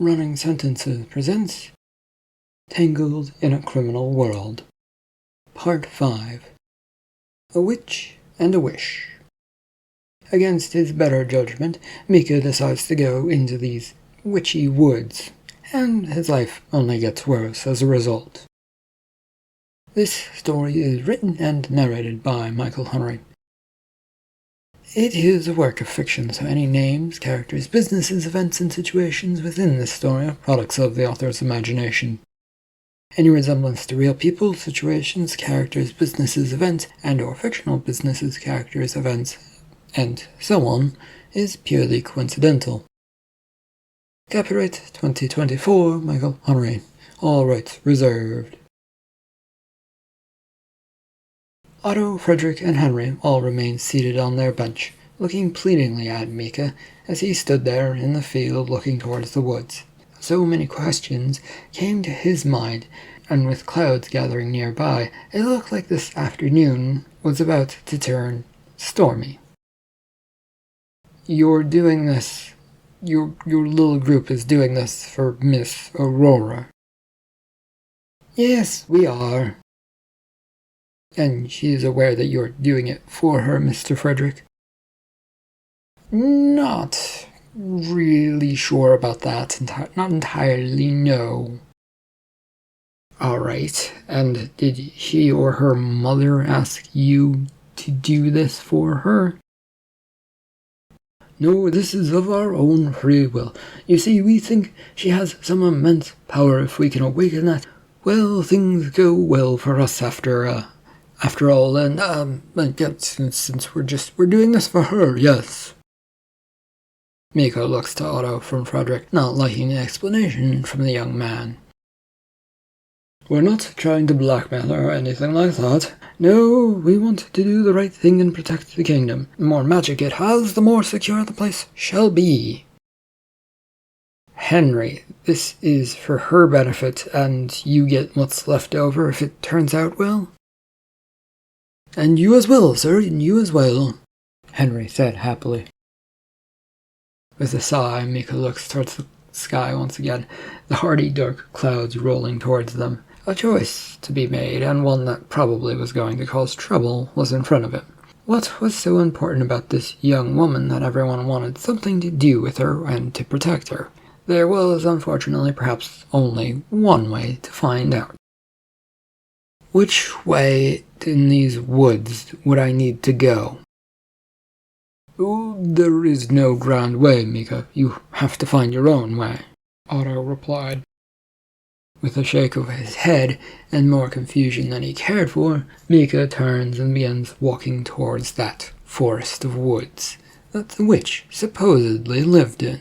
Running Sentences presents Tangled in a Criminal World, Part 5. A Witch and a Wish. Against his better judgment, Micha decides to go into these witchy woods, and his life only gets worse as a result. This story is written and narrated by Michael Henry. It is a work of fiction, so any names, characters, businesses, events, and situations within this story are products of the author's imagination. Any resemblance to real people, situations, characters, businesses, events, and/or fictional businesses, characters, events, and so on, is purely coincidental. Copyright 2024, Michael Henry. All rights reserved. Otto, Frederick, and Henry all remained seated on their bench, looking pleadingly at Micha as he stood there in the field looking towards the woods. So many questions came to his mind, and with clouds gathering nearby, it looked like this afternoon was about to turn stormy. You're doing this. Your little group is doing this for Miss Aurora. Yes, we are. And she is aware that you're doing it for her, Mr. Frederick? Not really sure about that. Not entirely, no. Alright, and did she or her mother ask you to do this for her? No, this is of our own free will. You see, we think she has some immense power. If we can awaken that, well, things go well for us after all, and yeah, since we're doing this for her, yes. Micha looks to Otto from Frederick, not liking the explanation from the young man. We're not trying to blackmail her or anything like that. No, we want to do the right thing and protect the kingdom. The more magic it has, the more secure the place shall be. Henry, this is for her benefit, and you get what's left over if it turns out well? And you as well, sir, and you as well, Henry said happily. With a sigh, Micha looks towards the sky once again, the hardy dark clouds rolling towards them. A choice to be made, and one that probably was going to cause trouble, was in front of him. What was so important about this young woman that everyone wanted something to do with her and to protect her? There was, unfortunately, perhaps only one way to find out. Which way in these woods would I need to go? Oh, there is no grand way, Micha. You have to find your own way, Otto replied. With a shake of his head and more confusion than he cared for, Micha turns and begins walking towards that forest of woods that the witch supposedly lived in.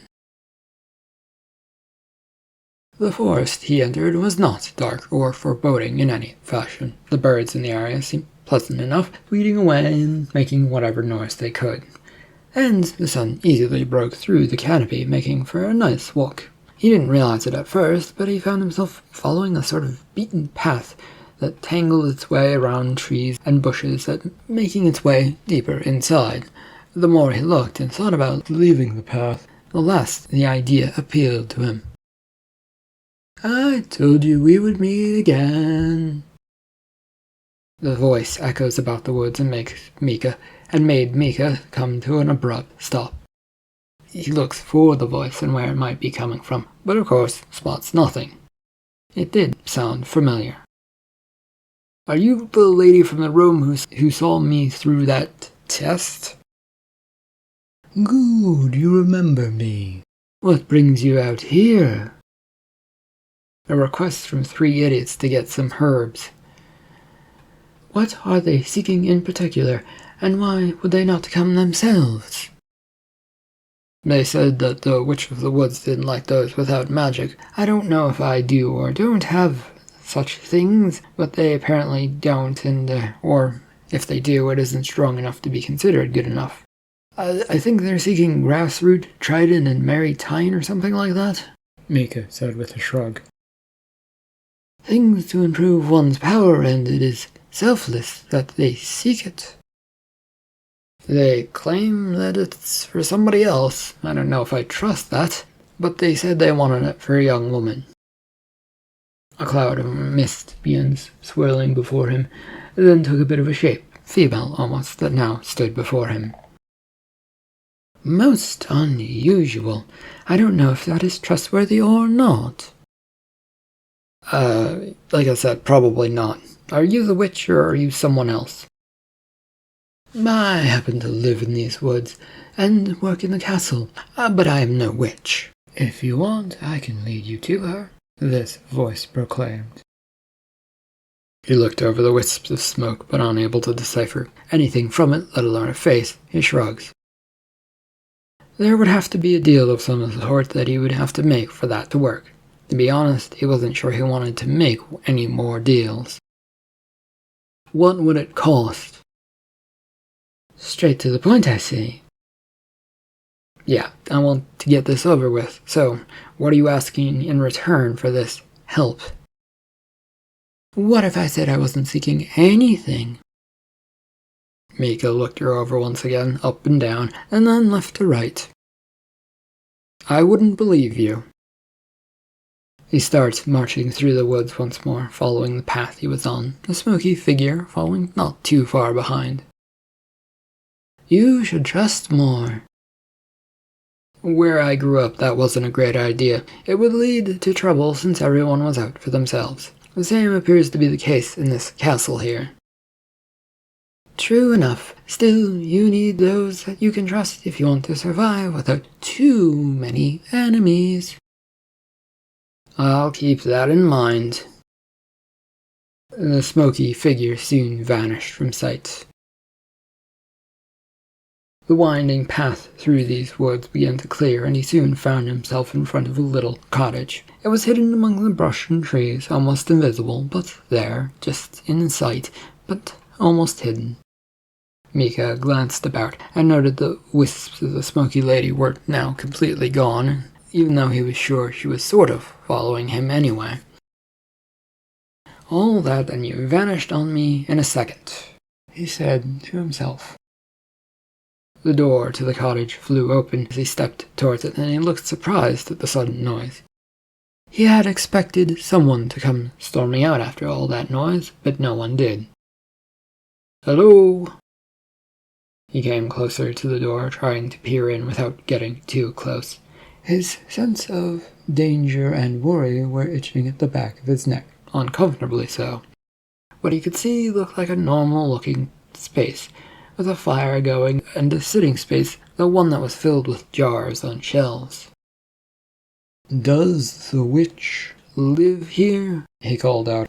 The forest he entered was not dark or foreboding in any fashion. The birds in the area seemed pleasant enough, tweeting away and making whatever noise they could. And the sun easily broke through the canopy, making for a nice walk. He didn't realize it at first, but he found himself following a sort of beaten path that tangled its way around trees and bushes, making its way deeper inside. The more he looked and thought about leaving the path, the less the idea appealed to him. I told you we would meet again. The voice echoes about the woods and made Micha come to an abrupt stop. He looks for the voice and where it might be coming from, but of course spots nothing. It did sound familiar. Are you the lady from the room who saw me through that test? Good, you remember me. What brings you out here? A request from 3 idiots to get some herbs. What are they seeking in particular, and why would they not come themselves? They said that the Witch of the Woods didn't like those without magic. I don't know if I do or don't have such things, but they apparently don't, or if they do, it isn't strong enough to be considered good enough. I think they're seeking grassroot, trident, and merry thyme or something like that, Micha said with a shrug. Things to improve one's power, and it is selfless that they seek it. They claim that it's for somebody else. I don't know if I trust that. but they said they wanted it for a young woman. A cloud of mist begins swirling before him, and then took a bit of a shape, female almost, that now stood before him. Most unusual. I don't know if that is trustworthy or not. Like I said, probably not. Are you the witch or are you someone else? I happen to live in these woods and work in the castle, but I am no witch. If you want, I can lead you to her, this voice proclaimed. He looked over the wisps of smoke, but unable to decipher anything from it, let alone a face. He shrugs. There would have to be a deal of some sort that he would have to make for that to work. To be honest, he wasn't sure he wanted to make any more deals. What would it cost? Straight to the point, I see. Yeah, I want to get this over with, so what are you asking in return for this help? What if I said I wasn't seeking anything? Micha looked her over once again, up and down, and then left to right. I wouldn't believe you. He starts marching through the woods once more, following the path he was on, a smoky figure following not too far behind. You should trust more. Where I grew up, that wasn't a great idea. It would lead to trouble since everyone was out for themselves. The same appears to be the case in this castle here. True enough. Still, you need those that you can trust if you want to survive without too many enemies. I'll keep that in mind. The smoky figure soon vanished from sight. The winding path through these woods began to clear, and he soon found himself in front of a little cottage. It was hidden among the brush and trees, almost invisible, but there, just in sight, but almost hidden. Micha glanced about and noted the wisps of the smoky lady were now completely gone, even though he was sure she was sort of following him anyway. All that and you vanished on me in a second, he said to himself. The door to the cottage flew open as he stepped towards it, and he looked surprised at the sudden noise. He had expected someone to come storming out after all that noise, but no one did. Hello? He came closer to the door, trying to peer in without getting too close. His sense of danger and worry were itching at the back of his neck, uncomfortably so. What he could see looked like a normal-looking space, with a fire going and a sitting space, the one that was filled with jars on shelves. Does the witch live here? He called out.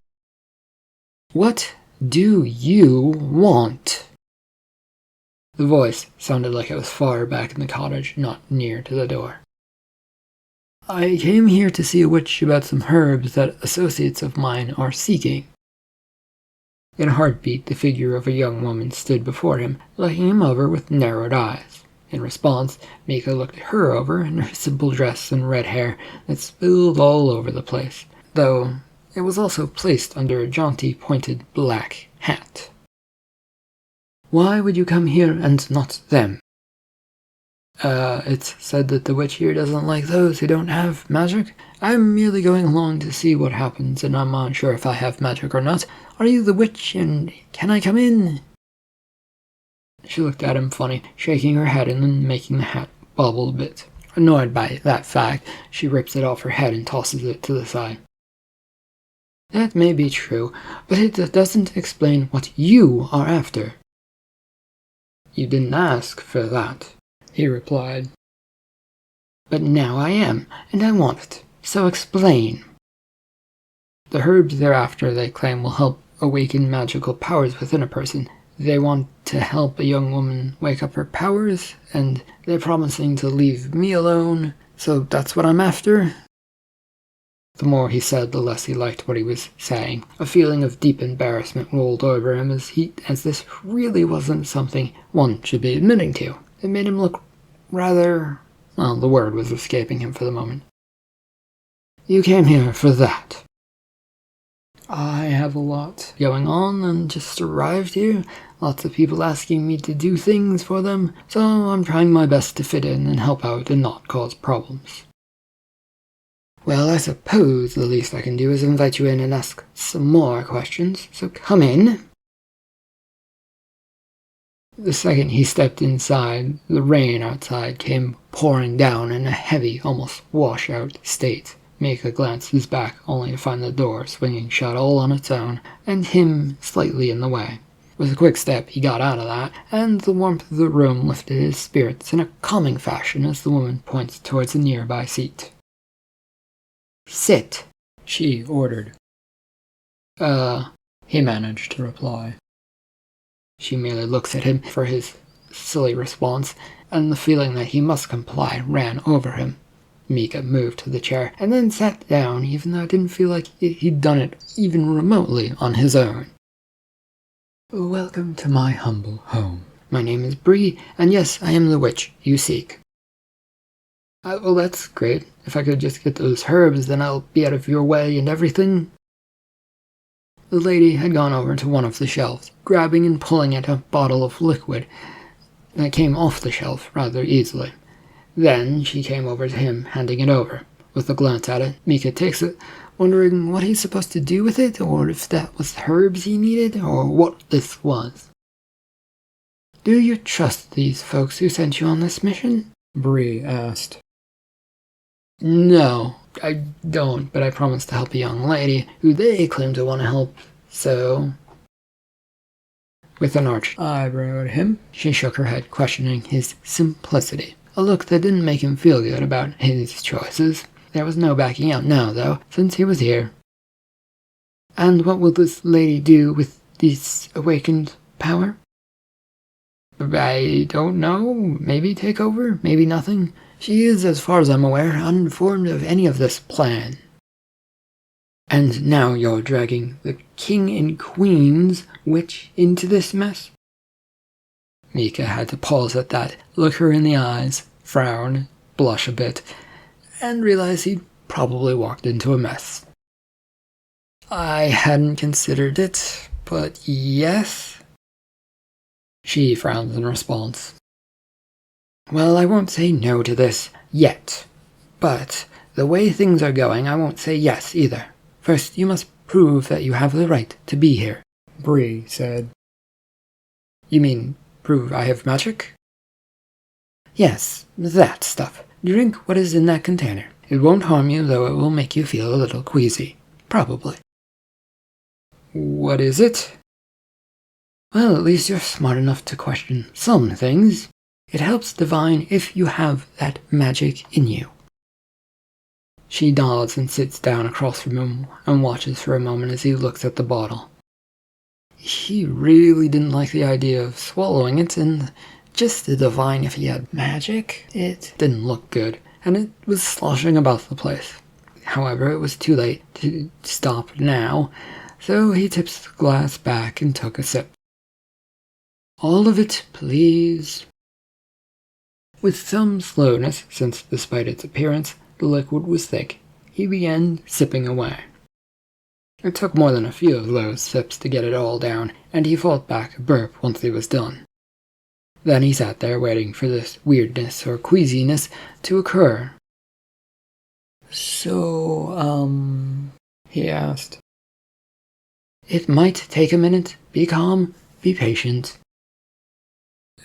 What do you want? The voice sounded like it was far back in the cottage, not near to the door. I came here to see a witch about some herbs that associates of mine are seeking. In a heartbeat, the figure of a young woman stood before him, looking him over with narrowed eyes. In response, Micha looked her over in her simple dress and red hair that spilled all over the place, though it was also placed under a jaunty, pointed black hat. Why would you come here and not them? It's said that the witch here doesn't like those who don't have magic. I'm merely going along to see what happens, and I'm unsure if I have magic or not. Are you the witch, and can I come in? She looked at him funny, shaking her head and then making the hat bobble a bit. Annoyed by that fact, she rips it off her head and tosses it to the side. That may be true, but it doesn't explain what you are after. You didn't ask for that, he replied. But now I am, and I want it, so explain. The herbs thereafter, they claim, will help awaken magical powers within a person. They want to help a young woman wake up her powers, and they're promising to leave me alone, so that's what I'm after. The more he said, the less he liked what he was saying. A feeling of deep embarrassment rolled over him as this really wasn't something one should be admitting to. It made him look rather... well, the word was escaping him for the moment. You came here for that. I have a lot going on and just arrived here. Lots of people asking me to do things for them, so I'm trying my best to fit in and help out and not cause problems. Well, I suppose the least I can do is invite you in and ask some more questions, so come in. The second he stepped inside, the rain outside came pouring down in a heavy, almost washout state. Micha glances back, only to find the door swinging shut all on its own, and him slightly in the way. With a quick step, he got out of that, and the warmth of the room lifted his spirits in a calming fashion as the woman points towards a nearby seat. "Sit," she ordered. He managed to reply. She merely looks at him for his silly response, and the feeling that he must comply ran over him. Micha moved to the chair, and then sat down, even though it didn't feel like he'd done it even remotely on his own. "Welcome to my humble home. My name is Bree, and yes, I am the witch you seek." Well, that's great. If I could just get those herbs, then I'll be out of your way and everything." The lady had gone over to one of the shelves, grabbing and pulling at a bottle of liquid that came off the shelf rather easily. Then she came over to him, handing it over. With a glance at it, Micha takes it, wondering what he's supposed to do with it, or if that was herbs he needed, or what this was. "Do you trust these folks who sent you on this mission?" Bree asked. "No, I don't, but I promised to help a young lady who they claim to want to help, so..." With an arched eyebrow at him, she shook her head, questioning his simplicity, a look that didn't make him feel good about his choices. There was no backing out now, though, since he was here. "And what will this lady do with this awakened power?" "I don't know. Maybe take over, maybe nothing. She is, as far as I'm aware, uninformed of any of this plan." "And now you're dragging the king and queen's witch into this mess?" Micha had to pause at that, look her in the eyes, frown, blush a bit, and realize he'd probably walked into a mess. "I hadn't considered it, but yes." She frowned in response. "Well, I won't say no to this yet, but the way things are going, I won't say yes either. First, you must prove that you have the right to be here," Bree said. "You mean prove I have magic?" "Yes, that stuff. Drink what is in that container. It won't harm you, though it will make you feel a little queasy. Probably." "What is it?" "Well, at least you're smart enough to question some things. It helps divine if you have that magic in you." She nods and sits down across from him and watches for a moment as he looks at the bottle. He really didn't like the idea of swallowing it, and just to divine if he had magic, it didn't look good, and it was sloshing about the place. However, it was too late to stop now, so he tips the glass back and took a sip. "All of it, please." With some slowness, since despite its appearance, the liquid was thick, he began sipping away. It took more than a few of those sips to get it all down, and he fought back a burp once he was done. Then he sat there waiting for this weirdness or queasiness to occur. "So, he asked. "It might take a minute. Be calm, be patient."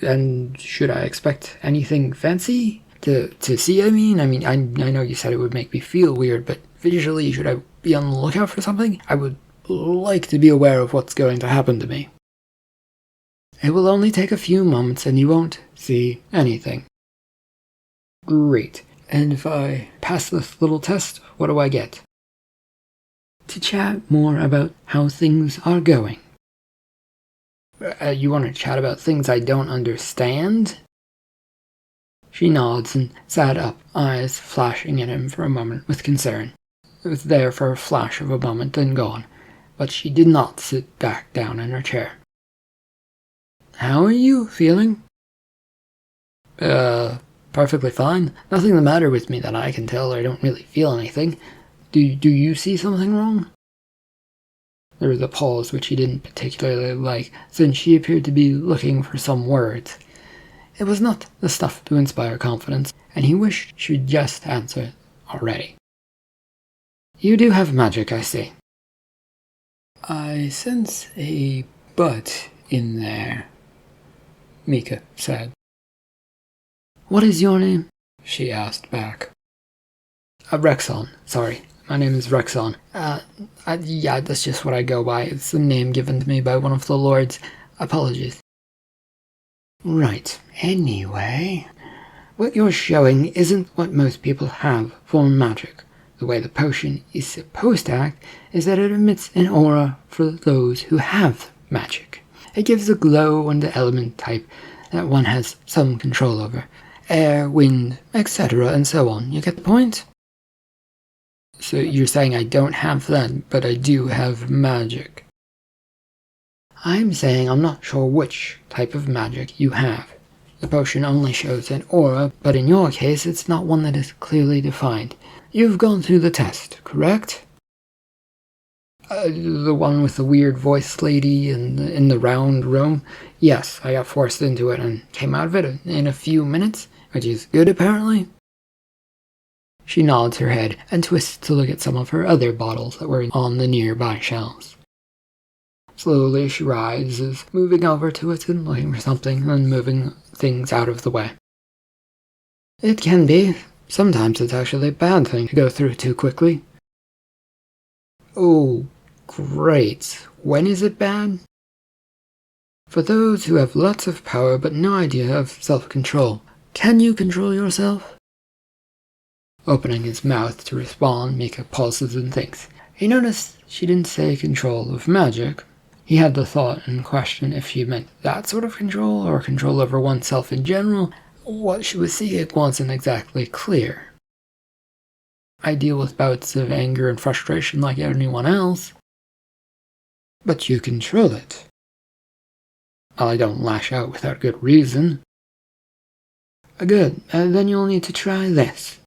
"And should I expect anything fancy? To see, I mean, I know you said it would make me feel weird, but visually, should I be on the lookout for something? I would like to be aware of what's going to happen to me." "It will only take a few moments, and you won't see anything." "Great. And if I pass this little test, what do I get?" "To chat more about how things are going." You want to chat about things I don't understand?" She nods and sat up, eyes flashing at him for a moment with concern. It was there for a flash of a moment, then gone, but she did not sit back down in her chair. "How are you feeling?" Perfectly fine. Nothing the matter with me that I can tell. I don't really feel anything. Do you see something wrong?" There was a pause which he didn't particularly like, since she appeared to be looking for some words. It was not the stuff to inspire confidence, and he wished she'd just answer already. You do have magic, I see. I sense a but in there, Micha said. What is your name? She asked back. Rexon, sorry. My name is Rexon. Yeah, that's just what I go by. It's the name given to me by one of the lords. Apologies. Right. Anyway, what you're showing isn't what most people have for magic. The way the potion is supposed to act is that it emits an aura for those who have magic. It gives a glow and the element type that one has some control over. Air, wind, etc. and so on. You get the point? So you're saying I don't have that, but I do have magic. I'm saying I'm not sure which type of magic you have. The potion only shows an aura, but in your case it's not one that is clearly defined. You've gone through the test, correct? The one with the weird voice lady in the round room? Yes, I got forced into it and came out of it in a few minutes, which is good apparently. She nods her head and twists to look at some of her other bottles that were on the nearby shelves. Slowly she rises, moving over to it and looking for something and moving things out of the way. It can be. Sometimes it's actually a bad thing to go through too quickly. Oh, great. When is it bad? For those who have lots of power but no idea of self-control. Can you control yourself? Opening his mouth to respond, Micha pauses and thinks. He noticed she didn't say control of magic. He had the thought and questioned if she meant that sort of control or control over oneself in general. What she was seeking wasn't exactly clear. I deal with bouts of anger and frustration like anyone else. But you control it. I don't lash out without good reason. Good, then you'll need to try this.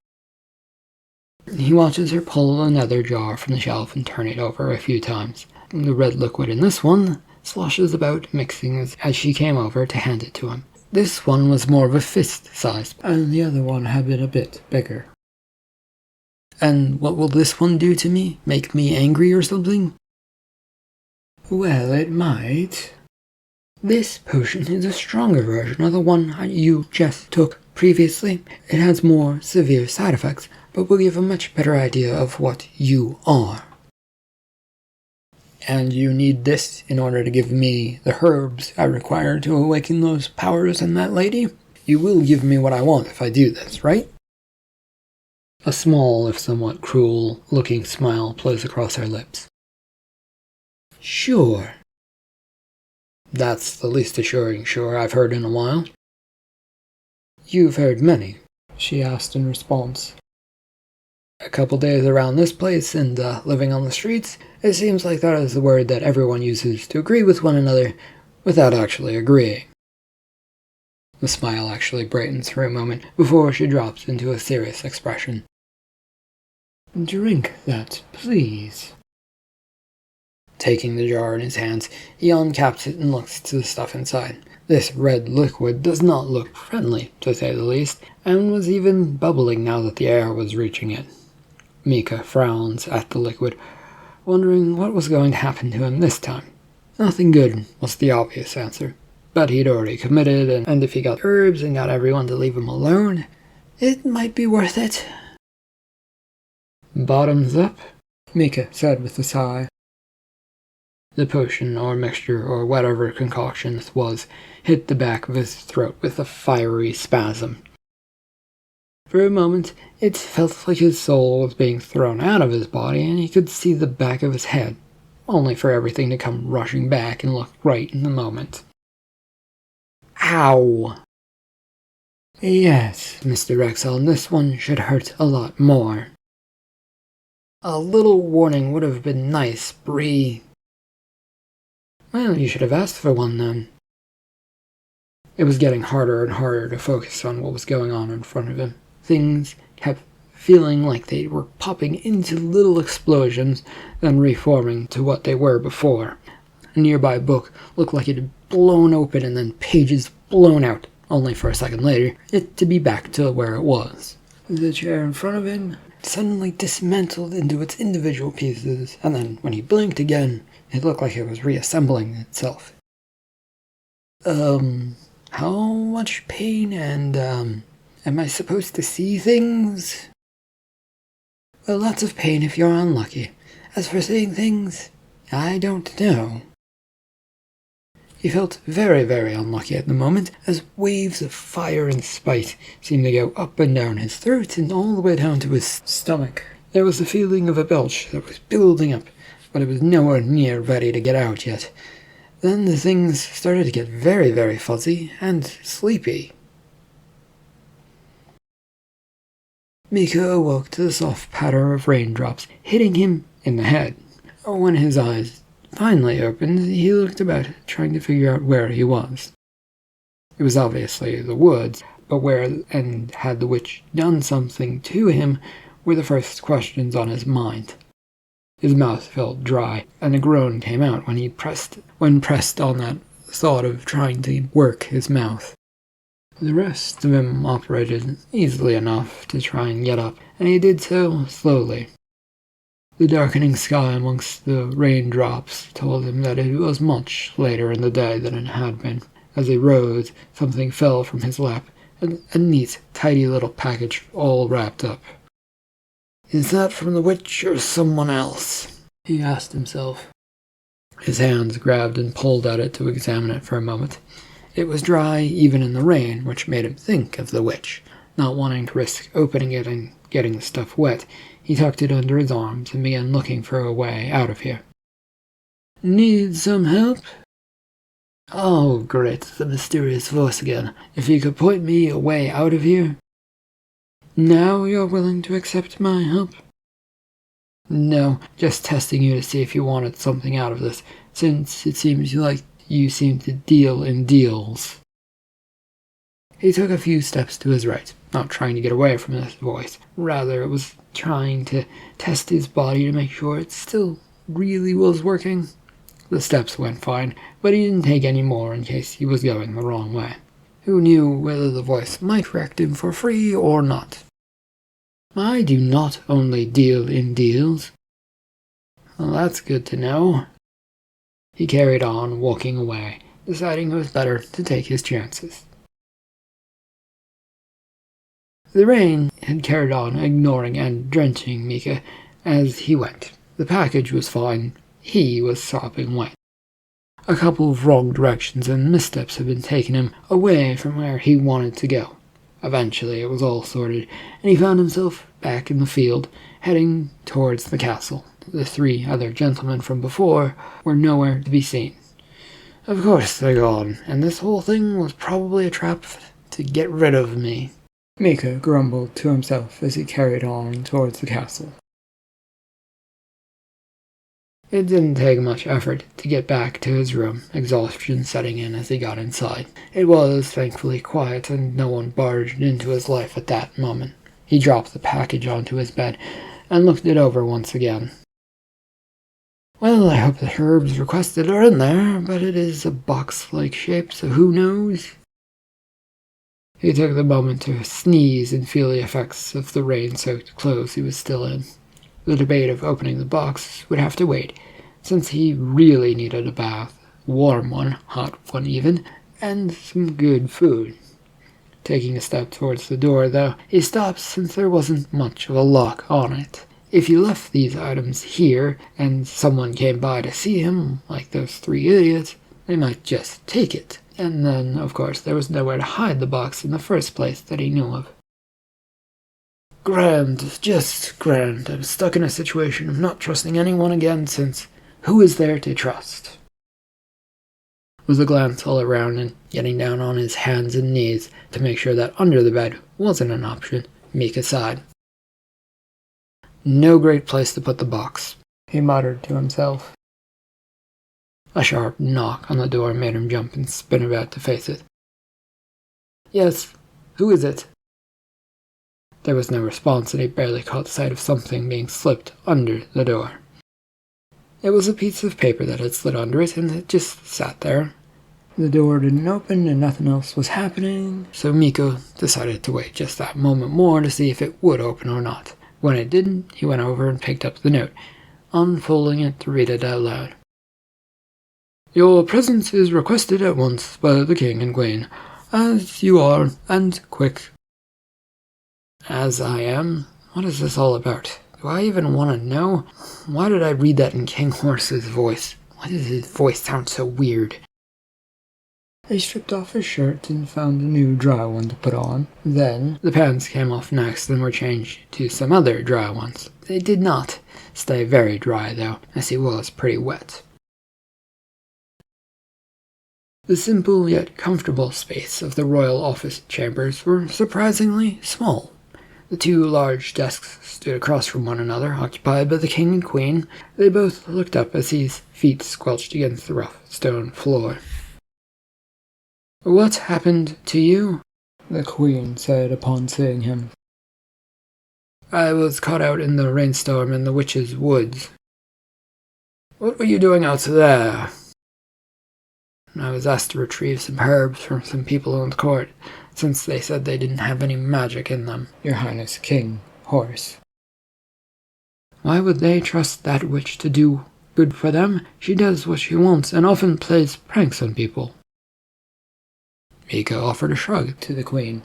He watches her pull another jar from the shelf and turn it over a few times. The red liquid in this one sloshes about, mixing as she came over to hand it to him. This one was more of a fist size, and the other one had been a bit bigger. And what will this one do to me? Make me angry or something? Well, it might. This potion is a stronger version of the one you just took previously. It has more severe side effects, but will give a much better idea of what you are. And you need this in order to give me the herbs I require to awaken those powers in that lady? You will give me what I want if I do this, right? A small, if somewhat cruel-looking smile plays across her lips. Sure. That's the least assuring sure I've heard in a while. You've heard many, she asked in response. A couple days around this place and living on the streets, it seems like that is the word that everyone uses to agree with one another without actually agreeing. The smile actually brightens for a moment before she drops into a serious expression. Drink that, please. Taking the jar in his hands, he uncaps it and looks to the stuff inside. This red liquid does not look friendly, to say the least, and was even bubbling now that the air was reaching it. Micha frowns at the liquid, wondering what was going to happen to him this time. Nothing good was the obvious answer, but he'd already committed, and if he got herbs and got everyone to leave him alone, it might be worth it. Bottoms up, Micha said with a sigh. The potion or mixture or whatever concoction this was hit the back of his throat with a fiery spasm. For a moment, it felt like his soul was being thrown out of his body and he could see the back of his head, only for everything to come rushing back and look right in the moment. Ow! Yes, Mr. Rexel, this one should hurt a lot more. A little warning would have been nice, Bree. Well, you should have asked for one then. It was getting harder and harder to focus on what was going on in front of him. Things kept feeling like they were popping into little explosions, then reforming to what they were before. A nearby book looked like it had blown open and then pages blown out, only for a second later, it to be back to where it was. The chair in front of him suddenly dismantled into its individual pieces, and then when he blinked again, it looked like it was reassembling itself. How much pain, and, am I supposed to see things? Well, lots of pain if you're unlucky. As for seeing things, I don't know. He felt very, very unlucky at the moment, as waves of fire and spite seemed to go up and down his throat and all the way down to his stomach. There was the feeling of a belch that was building up, but it was nowhere near ready to get out yet. Then the things started to get very, very fuzzy and sleepy. Micha awoke to the soft patter of raindrops hitting him in the head. When his eyes finally opened, he looked about, trying to figure out where he was. It was obviously the woods, but where and had the witch done something to him were the first questions on his mind. His mouth felt dry, and a groan came out when pressed on that thought of trying to work his mouth. The rest of him operated easily enough to try and get up, and he did so slowly. The darkening sky amongst the raindrops told him that it was much later in the day than it had been. As he rose, something fell from his lap, a neat, tidy little package all wrapped up. "Is that from the witch or someone else?" he asked himself. His hands grabbed and pulled at it to examine it for a moment. It was dry even in the rain, which made him think of the witch. Not wanting to risk opening it and getting the stuff wet, he tucked it under his arms and began looking for a way out of here. "Need some help?" "Oh, great," the mysterious voice again. "If you could point me a way out of here." "Now you're willing to accept my help?" "No, just testing you to see if you wanted something out of this, since it seems like you seem to deal in deals." He took a few steps to his right, not trying to get away from this voice. Rather, it was trying to test his body to make sure it still really was working. The steps went fine, but he didn't take any more in case he was going the wrong way. Who knew whether the voice might correct him for free or not? "I do not only deal in deals." "Well, that's good to know." He carried on, walking away, deciding it was better to take his chances. The rain had carried on, ignoring and drenching Micha as he went. The package was fine. He was sopping wet. A couple of wrong directions and missteps had been taking him away from where he wanted to go. Eventually it was all sorted, and he found himself back in the field, heading towards the castle. The three other gentlemen from before were nowhere to be seen. Of course they're gone, and this whole thing was probably a trap to get rid of me. Micha grumbled to himself as he carried on towards the castle. It didn't take much effort to get back to his room, exhaustion setting in as he got inside. It was, thankfully, quiet, and no one barged into his life at that moment. He dropped the package onto his bed and looked it over once again. Well, I hope the herbs requested are in there, but it is a box-like shape, so who knows? He took the moment to sneeze and feel the effects of the rain-soaked clothes he was still in. The debate of opening the box would have to wait, since he really needed a bath, warm one, hot one even, and some good food. Taking a step towards the door, though, he stopped since there wasn't much of a lock on it. If he left these items here, and someone came by to see him, like those three idiots, they might just take it. And then, of course, there was nowhere to hide the box in the first place that he knew of. Grand, just grand. I'm stuck in a situation of not trusting anyone again since who is there to trust? With a glance all around and getting down on his hands and knees to make sure that under the bed wasn't an option, Micha sighed. No great place to put the box, he muttered to himself. A sharp knock on the door made him jump and spin about to face it. Yes, who is it? There was no response, and he barely caught sight of something being slipped under the door. It was a piece of paper that had slid under it, and it just sat there. The door didn't open and nothing else was happening, so Micha decided to wait just that moment more to see if it would open or not. When it didn't, he went over and picked up the note, unfolding it to read it out loud. Your presence is requested at once by the king and queen, as you are, and quick. As I am? What is this all about? Do I even want to know? Why did I read that in King Horse's voice? Why does his voice sound so weird? He stripped off his shirt and found a new dry one to put on. Then the pants came off next and were changed to some other dry ones. They did not stay very dry, though, as he was pretty wet. The simple yet comfortable space of the royal office chambers were surprisingly small. The two large desks stood across from one another, occupied by the king and queen. They both looked up as his feet squelched against the rough stone floor. What happened to you? The queen said upon seeing him. I was caught out in the rainstorm in the witch's woods. What were you doing out there? I was asked to retrieve some herbs from some people on the court, since they said they didn't have any magic in them. Your Highness, King Horse. Why would they trust that witch to do good for them? She does what she wants and often plays pranks on people. Micha offered a shrug to the queen.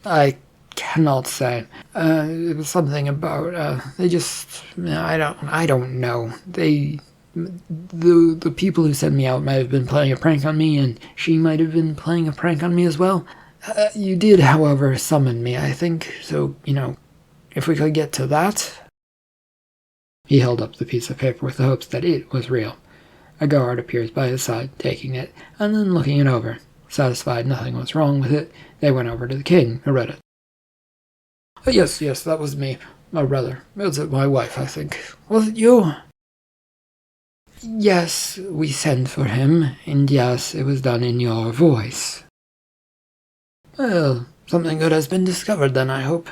I cannot say. It was something about, they just, I don't know. The people who sent me out might have been playing a prank on me, and she might have been playing a prank on me as well. You did, however, summon me, I think, so, if we could get to that. He held up the piece of paper with the hopes that it was real. A guard appears by his side, taking it, and then looking it over. Satisfied nothing was wrong with it, they went over to the king, who read it. Yes, that was me. Or rather, it was my wife, I think. Was it you? Yes, we sent for him, and yes, it was done in your voice. Well, something good has been discovered then, I hope.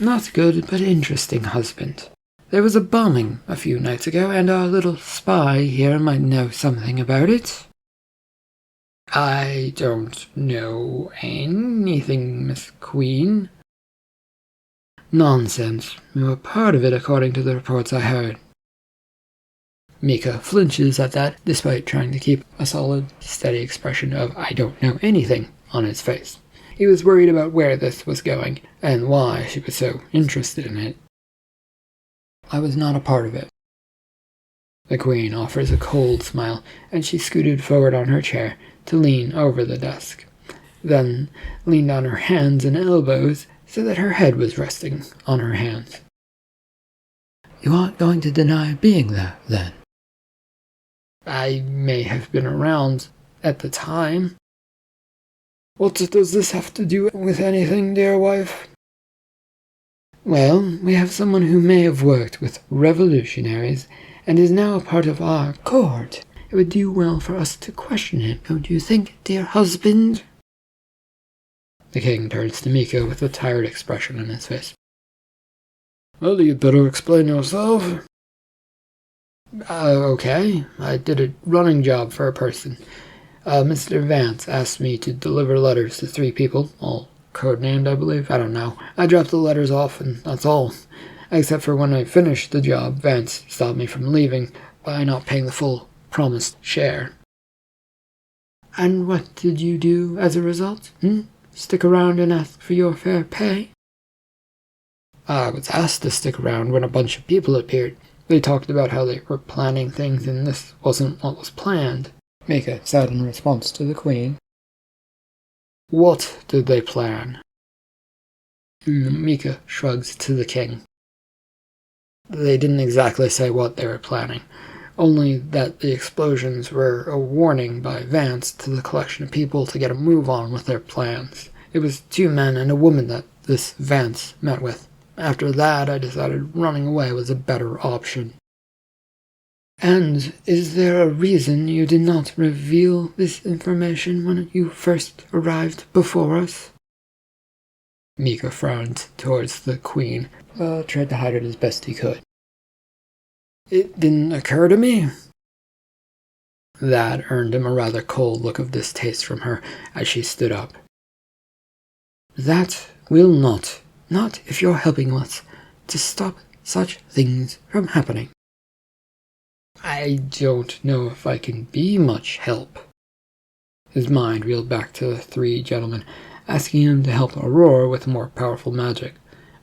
Not good, but interesting, husband. There was a bombing a few nights ago, and our little spy here might know something about it. I don't know anything, Miss Queen. Nonsense. We were part of it according to the reports I heard. Micha flinches at that, despite trying to keep a solid, steady expression of I don't know anything on his face. He was worried about where this was going, and why she was so interested in it. I was not a part of it. The queen offers a cold smile, and she scooted forward on her chair to lean over the desk, then leaned on her hands and elbows so that her head was resting on her hands. You aren't going to deny being there, then? I may have been around at the time. What does this have to do with anything, dear wife? Well, we have someone who may have worked with revolutionaries and is now a part of our court. It would do well for us to question him, don't you think, dear husband? The king turns to Micha with a tired expression on his face. Well, you'd better explain yourself. Okay. I did a running job for a person. Mr. Vance asked me to deliver letters to 3 people, all codenamed, I believe. I don't know. I dropped the letters off, and that's all. Except for when I finished the job, Vance stopped me from leaving by not paying the full promised share. And what did you do as a result? Stick around and ask for your fair pay? I was asked to stick around when a bunch of people appeared. They talked about how they were planning things, and this wasn't what was planned. Micha said in response to the queen. What did they plan? Micha shrugs to the king. They didn't exactly say what they were planning, only that the explosions were a warning by Vance to the collection of people to get a move on with their plans. It was 2 men and a woman that this Vance met with. After that, I decided running away was a better option. And is there a reason you did not reveal this information when you first arrived before us? Micha frowned towards the queen, but tried to hide it as best he could. It didn't occur to me. That earned him a rather cold look of distaste from her as she stood up. That will not if you're helping us to stop such things from happening. I don't know if I can be much help. His mind reeled back to the three gentlemen, asking him to help Aurora with more powerful magic.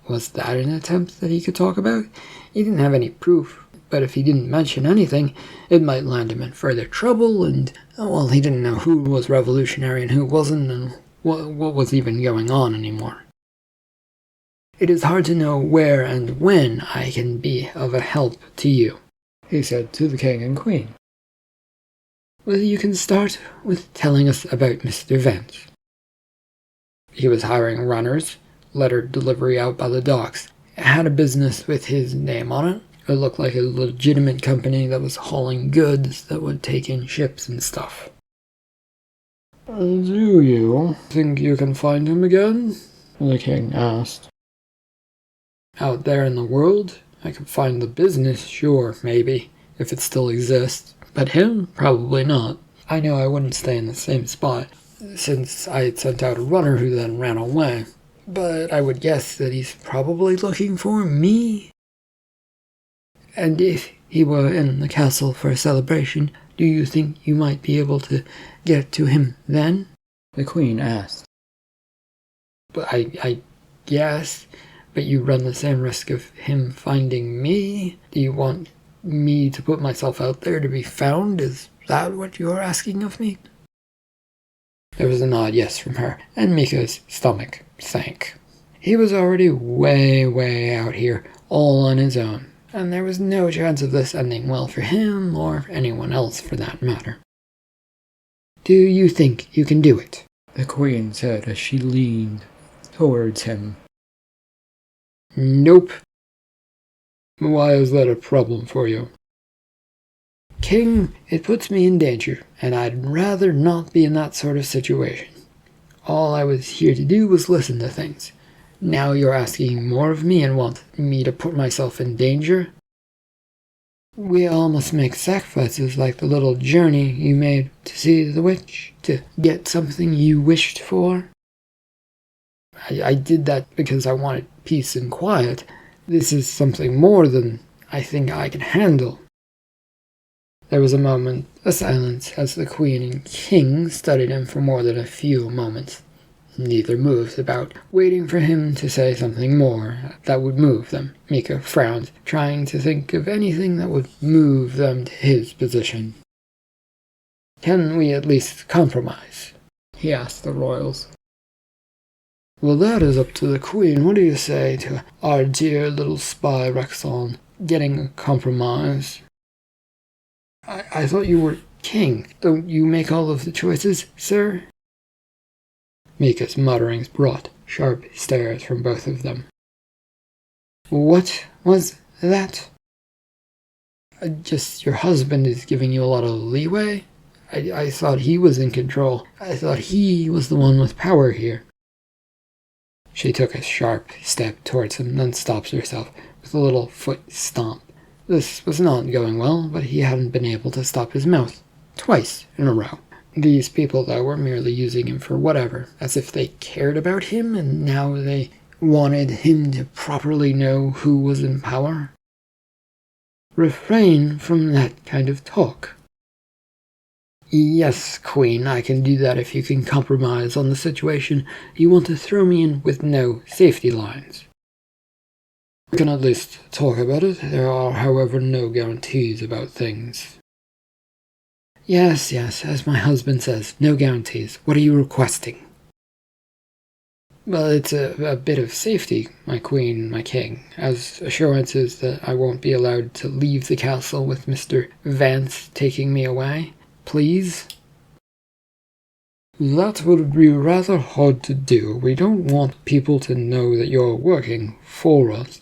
Was that an attempt that he could talk about? He didn't have any proof, but if he didn't mention anything, it might land him in further trouble, and, well, he didn't know who was revolutionary and who wasn't, and what was even going on anymore. It is hard to know where and when I can be of a help to you, he said to the king and queen. Well, you can start with telling us about Mr. Vance. He was hiring runners, letter delivery out by the docks. It had a business with his name on it. It looked like a legitimate company that was hauling goods that would take in ships and stuff. Do you think you can find him again? The king asked. Out there in the world, I could find the business, sure, maybe, if it still exists. But him? Probably not. I know I wouldn't stay in the same spot, since I had sent out a runner who then ran away. But I would guess that he's probably looking for me. And if he were in the castle for a celebration, do you think you might be able to get to him then? The queen asked. But I guess, but you run the same risk of him finding me? Do you want me to put myself out there to be found? Is that what you're asking of me? There was a nod yes from her, and Micha's stomach sank. He was already way out here, all on his own, and there was no chance of this ending well for him, or anyone else for that matter. Do you think you can do it? The queen said as she leaned towards him. Nope. Why is that a problem for you? King, it puts me in danger, and I'd rather not be in that sort of situation. All I was here to do was listen to things. Now you're asking more of me and want me to put myself in danger? We all must make sacrifices like the little journey you made to see the witch, to get something you wished for. I did that because I wanted peace and quiet. This is something more than I think I can handle. There was a moment, a silence, as the queen and king studied him for more than a few moments. Neither moved about, waiting for him to say something more that would move them. Micha frowned, trying to think of anything that would move them to his position. Can we at least compromise? He asked the royals. Well, that is up to the queen. What do you say to our dear little spy Rexon getting a compromise? I thought you were king. Don't you make all of the choices, sir? Micha's mutterings brought sharp stares from both of them. What was that? Just your husband is giving you a lot of leeway? I thought he was in control. I thought he was the one with power here. She took a sharp step towards him, then stopped herself with a little foot stomp. This was not going well, but he hadn't been able to stop his mouth. Twice in a row. These people, though, were merely using him for whatever, as if they cared about him, and now they wanted him to properly know who was in power. Refrain from that kind of talk. Yes, Queen, I can do that if you can compromise on the situation you want to throw me in with no safety lines. We can at least talk about it. There are, however, no guarantees about things. Yes, as my husband says, no guarantees. What are you requesting? Well, it's a bit of safety, my queen, my king, as assurances that I won't be allowed to leave the castle with Mr. Vance taking me away. Please? That would be rather hard to do. We don't want people to know that you're working for us,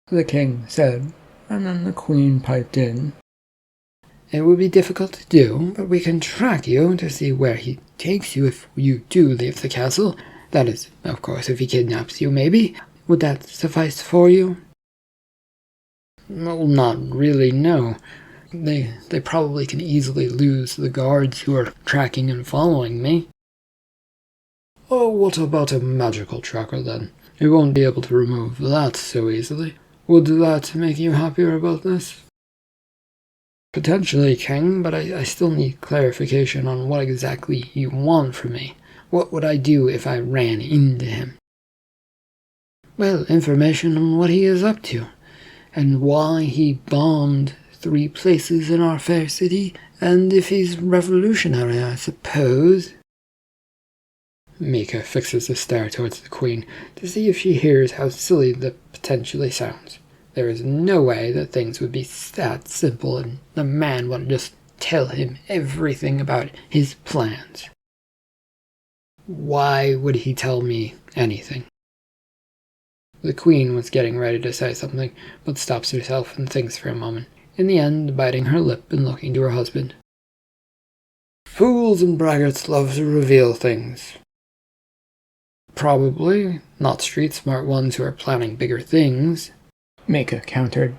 the king said, and then the queen piped in. It would be difficult to do, but we can track you to see where he takes you if you do leave the castle. That is, of course, if he kidnaps you, maybe. Would that suffice for you? Well, not really, no. They probably can easily lose the guards who are tracking and following me. Oh, what about a magical tracker then? You won't be able to remove that so easily. Would that make you happier about this? Potentially, King, but I still need clarification on what exactly you want from me. What would I do if I ran into him? Well, information on what he is up to, and why he bombed 3 places in our fair city, and if he's revolutionary, I suppose. Micha fixes a stare towards the Queen to see if she hears how silly that potentially sounds. There is no way that things would be that simple and the man would just tell him everything about his plans. Why would he tell me anything? The Queen was getting ready to say something, but stops herself and thinks for a moment, in the end biting her lip and looking to her husband. Fools and braggarts love to reveal things. Probably not street-smart ones who are planning bigger things, Micha countered.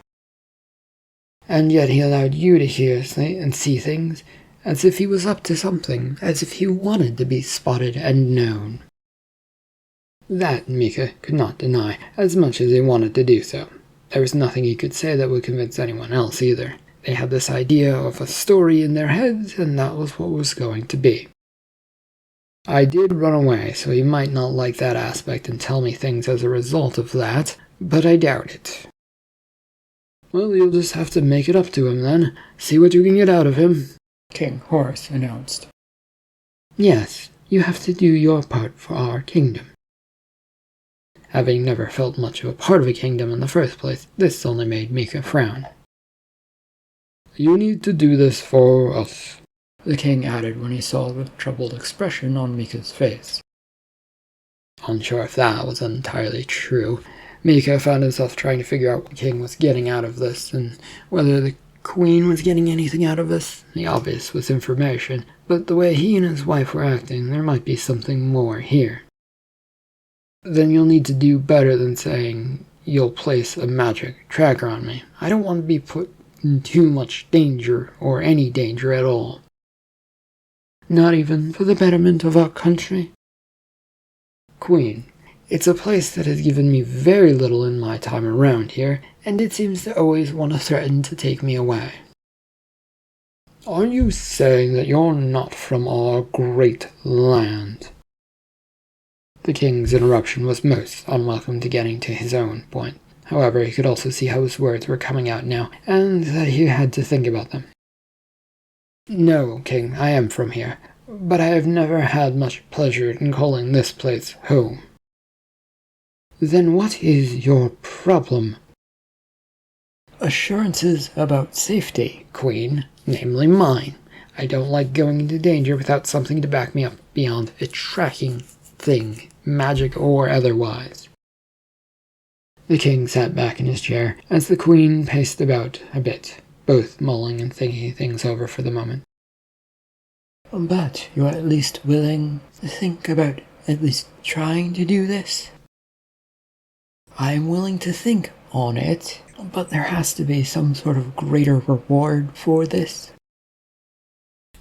And yet he allowed you to hear and see things, as if he was up to something, as if he wanted to be spotted and known. That Micha could not deny, as much as he wanted to do so. There was nothing he could say that would convince anyone else either. They had this idea of a story in their heads, and that was what was going to be. I did run away, so he might not like that aspect and tell me things as a result of that, but I doubt it. Well, you'll just have to make it up to him then. See what you can get out of him, King Horus announced. Yes, you have to do your part for our kingdom. Having never felt much of a part of a kingdom in the first place, this only made Micha frown. You need to do this for us, the king added when he saw the troubled expression on Micha's face. Unsure if that was entirely true, Micha found himself trying to figure out what the king was getting out of this, and whether the Queen was getting anything out of this. The obvious was information, but the way he and his wife were acting, there might be something more here. Then you'll need to do better than saying you'll place a magic tracker on me. I don't want to be put in too much danger, or any danger at all. Not even for the betterment of our country? Queen, it's a place that has given me very little in my time around here, and it seems to always want to threaten to take me away. Are you saying that you're not from our great land? The king's interruption was most unwelcome to getting to his own point. However, he could also see how his words were coming out now, and that he had to think about them. No, King, I am from here, but I have never had much pleasure in calling this place home. Then what is your problem? Assurances about safety, Queen, namely mine. I don't like going into danger without something to back me up beyond a tracking thing, magic or otherwise. The king sat back in his chair as the Queen paced about a bit, both mulling and thinking things over for the moment. But you're at least willing to think about at least trying to do this? I'm willing to think on it, but there has to be some sort of greater reward for this.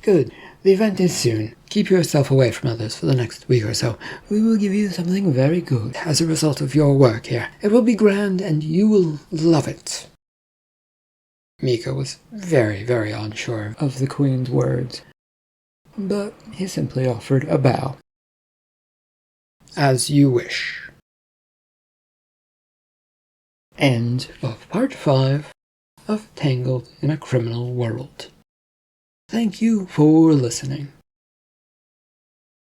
Good. The event is soon. Keep yourself away from others for the next week or so. We will give you something very good as a result of your work here. It will be grand and you will love it. Micha was very, very unsure of the Queen's words, but he simply offered a bow. As you wish. End of Part 5 of Tangled in a Criminal World. Thank you for listening.